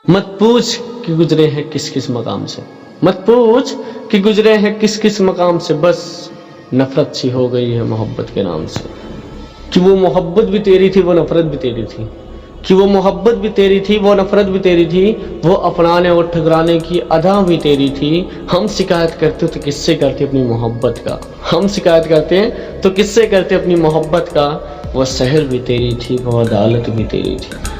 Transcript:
मत पूछ कि गुजरे हैं किस किस मकाम से, मत पूछ कि गुजरे हैं किस किस मकाम से, बस नफरत सी हो गई है मोहब्बत के नाम से। कि वो मोहब्बत भी तेरी थी, वो नफरत भी तेरी थी, कि वो मोहब्बत भी तेरी थी, वो नफरत भी तेरी थी, वो अपनाने और ठुकराने की अदा भी तेरी थी। हम शिकायत करते तो किससे करते अपनी मोहब्बत का, हम शिकायत करते तो किससे करते अपनी मोहब्बत का। वो शहर भी तेरी थी, वो अदालत भी तेरी थी।